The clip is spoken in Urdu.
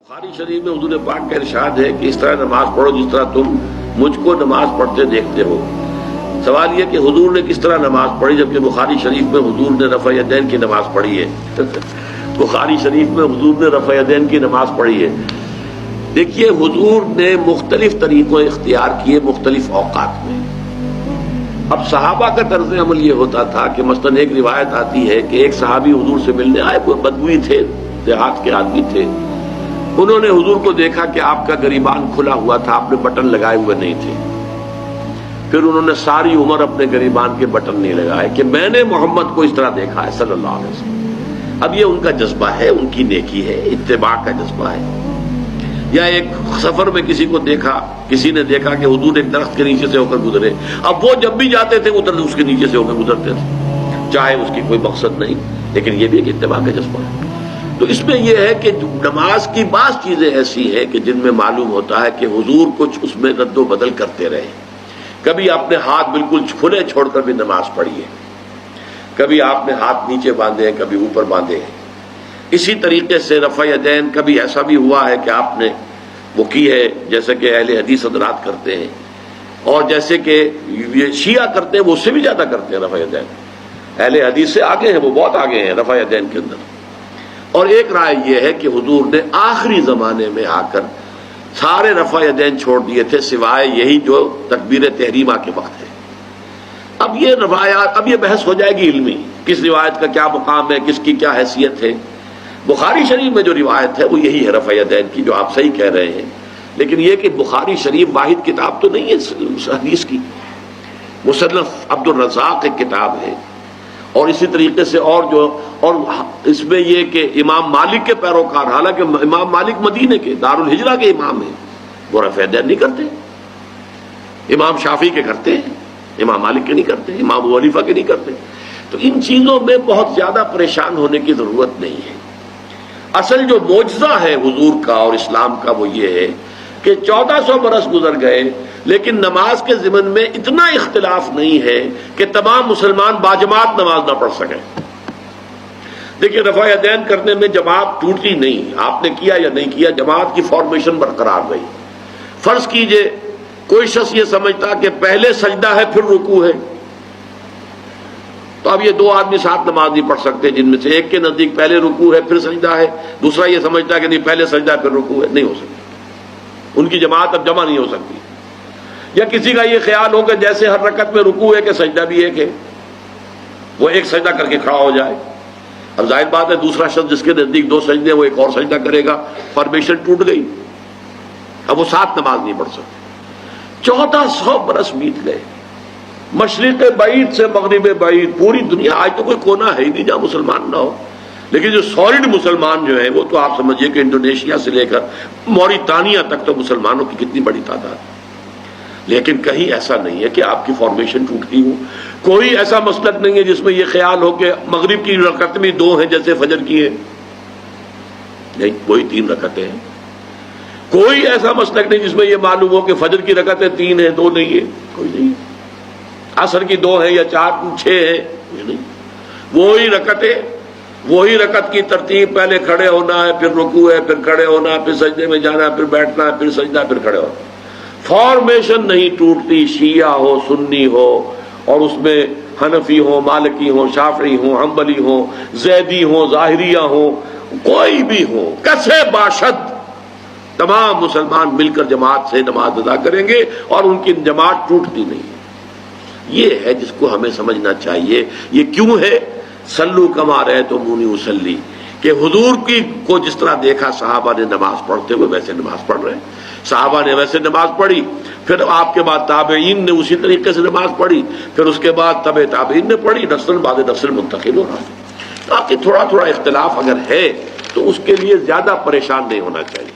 بخاری شریف میں حضور پاک کا ارشاد ہے کہ اس طرح نماز پڑھو جس طرح تم مجھ کو نماز پڑھتے دیکھتے ہو۔ سوال یہ کہ حضور نے کس طرح نماز پڑھی، جبکہ بخاری شریف میں حضور نے رفع یدین کی نماز پڑھی ہے۔ بخاری شریف میں حضور نے رفع یدین کی نماز پڑھی ہے۔ دیکھیے، حضور نے مختلف طریقوں اختیار کیے مختلف اوقات میں۔ اب صحابہ کا طرز عمل یہ ہوتا تھا کہ مثلاً ایک روایت آتی ہے کہ ایک صحابی حضور سے ملنے آئے، وہ بدوی تھے، دیہات کے آدمی تھے۔ انہوں نے حضور کو دیکھا کہ آپ کا گریبان کھلا ہوا تھا، آپ نے بٹن لگائے ہوئے نہیں تھے۔ پھر انہوں نے ساری عمر اپنے گریبان کے بٹن نہیں لگائے کہ میں نے محمد کو اس طرح دیکھا ہے صلی اللہ علیہ وسلم۔ اب یہ ان کا جذبہ ہے، ان کی نیکی ہے، اتباع کا جذبہ ہے۔ یا ایک سفر میں کسی کو دیکھا، کسی نے دیکھا کہ حضور ایک درخت کے نیچے سے ہو کر گزرے، اب وہ جب بھی جاتے تھے ادھر اس کے نیچے سے ہو کر گزرتے تھے، چاہے اس کی کوئی مقصد نہیں، لیکن یہ بھی ایک اتباع کا جذبہ ہے۔ تو اس میں یہ ہے کہ نماز کی بعض چیزیں ایسی ہیں کہ جن میں معلوم ہوتا ہے کہ حضور کچھ اس میں رد و بدل کرتے رہے۔ کبھی آپ نے ہاتھ بالکل کھلے چھوڑ کر بھی نماز پڑھی ہے، کبھی آپ نے ہاتھ نیچے باندھے ہیں، کبھی اوپر باندھے ہیں۔ اسی طریقے سے رفع یدین کبھی ایسا بھی ہوا ہے کہ آپ نے وہ کی ہے جیسے کہ اہل حدیث حضرات کرتے ہیں، اور جیسے کہ یہ شیعہ کرتے ہیں، وہ اس سے بھی زیادہ کرتے ہیں رفع یدین۔ اہل حدیث سے آگے ہیں، وہ بہت آگے ہیں رفع یدین کے اندر۔ اور ایک رائے یہ ہے کہ حضور نے آخری زمانے میں آ کر سارے رفع یدین چھوڑ دیے تھے، سوائے یہی جو تکبیر تحریمہ کے وقت ہے۔ اب یہ روایات، اب یہ بحث ہو جائے گی علمی، کس روایت کا کیا مقام ہے، کس کی کیا حیثیت ہے۔ بخاری شریف میں جو روایت ہے وہ یہی ہے رفع یدین کی، جو آپ صحیح کہہ رہے ہیں۔ لیکن یہ کہ بخاری شریف واحد کتاب تو نہیں ہے حدیث کی، مصنف عبد الرزاق ایک کتاب ہے، اور اسی طریقے سے اور اس میں یہ کہ امام مالک کے پیروکار، حالانکہ امام مالک مدینے کے دارالہجرہ کے امام ہیں، وہ رفع یدین نہیں کرتے۔ امام شافعی کے کرتے ہیں، امام مالک کے نہیں کرتے، امام ابو حنیفہ کے نہیں کرتے۔ تو ان چیزوں میں بہت زیادہ پریشان ہونے کی ضرورت نہیں ہے۔ اصل جو معجزہ ہے حضور کا اور اسلام کا وہ یہ ہے کہ 1400 برس گزر گئے، لیکن نماز کے ضمن میں اتنا اختلاف نہیں ہے کہ تمام مسلمان باجماعت نماز نہ پڑھ سکیں۔ دیکھیے، رفع یدین کرنے میں جماعت ٹوٹتی نہیں، آپ نے کیا یا نہیں کیا، جماعت کی فارمیشن برقرار رہی۔ فرض کیجئے کوئی شخص یہ سمجھتا کہ پہلے سجدہ ہے پھر رکوع ہے، تو اب یہ دو آدمی ساتھ نماز نہیں پڑھ سکتے، جن میں سے ایک کے نزدیک پہلے رکوع ہے پھر سجدہ ہے، دوسرا یہ سمجھتا ہے کہ نہیں پہلے سجدہ ہے پھر رکوع ہے، نہیں ہو سکتی، ان کی جماعت اب جمع نہیں ہو سکتی۔ یا کسی کا یہ خیال ہو کہ جیسے ہر رکعت میں رکوع ہے کہ سجدہ بھی ایک ہے، وہ ایک سجدہ کر کے کھڑا ہو جائے۔ اب ظاہر بات ہے دوسرا شخص جس کے نزدیک دو سجدے وہ ایک اور سجدہ کرے گا، فارمیشن ٹوٹ گئی، اب وہ ساتھ نماز نہیں پڑھ سکتے۔ 1400 برس بیت گئے، مشرق بعید سے مغرب بعید، پوری دنیا، آج تو کوئی کونا ہے ہی نہیں جہاں مسلمان نہ ہو، لیکن جو سالڈ مسلمان جو ہیں وہ تو آپ سمجھیے کہ انڈونیشیا سے لے کر موریتانیہ تک تو مسلمانوں کی کتنی بڑی تعداد۔ لیکن کہیں ایسا نہیں ہے کہ آپ کی فارمیشن ٹوٹتی ہو، کوئی ایسا مسلک نہیں ہے جس میں یہ خیال ہو کہ مغرب کی رکعت میں 2 ہیں جیسے فجر کی ہے، نہیں، وہی 3 رکعتیں ہیں۔ کوئی ایسا مسلک نہیں جس میں یہ معلوم ہو کہ فجر کی رکعتیں 3 ہیں 2 نہیں ہے، کوئی نہیں۔ عصر کی 2 ہیں یا 4 6 ہیں، نہیں، وہی رکعتیں، وہی رکعت کی ترتیب، پہلے کھڑے ہونا ہے پھر رکوع ہے پھر کھڑے ہونا ہے پھر سجدے میں جانا ہے پھر بیٹھنا ہے پھر سجدہ پھر کھڑے ہونا۔ فارمیشن نہیں ٹوٹتی، شیعہ ہو سنی ہو، اور اس میں حنفی ہو مالکی ہو شافعی ہو حنبلی ہو زیدی ہو ظاہریہ ہو، کوئی بھی ہو، کسے باشد، تمام مسلمان مل کر جماعت سے نماز ادا کریں گے اور ان کی جماعت ٹوٹتی نہیں۔ یہ ہے جس کو ہمیں سمجھنا چاہیے۔ یہ کیوں ہے؟ صلو کما رأیتمونی اصلی، کہ حضور کی کو جس طرح دیکھا صحابہ نے نماز پڑھتے ہوئے ویسے نماز پڑھ رہے ہیں، صحابہ نے ویسے نماز پڑھی، پھر آپ کے بعد تابعین نے اسی طریقے سے نماز پڑھی، پھر اس کے بعد تبع تابعین نے پڑھی، نسل بعد نسل منتقل ہو رہا ہے۔ باقی تھوڑا تھوڑا اختلاف اگر ہے تو اس کے لیے زیادہ پریشان نہیں ہونا چاہیے۔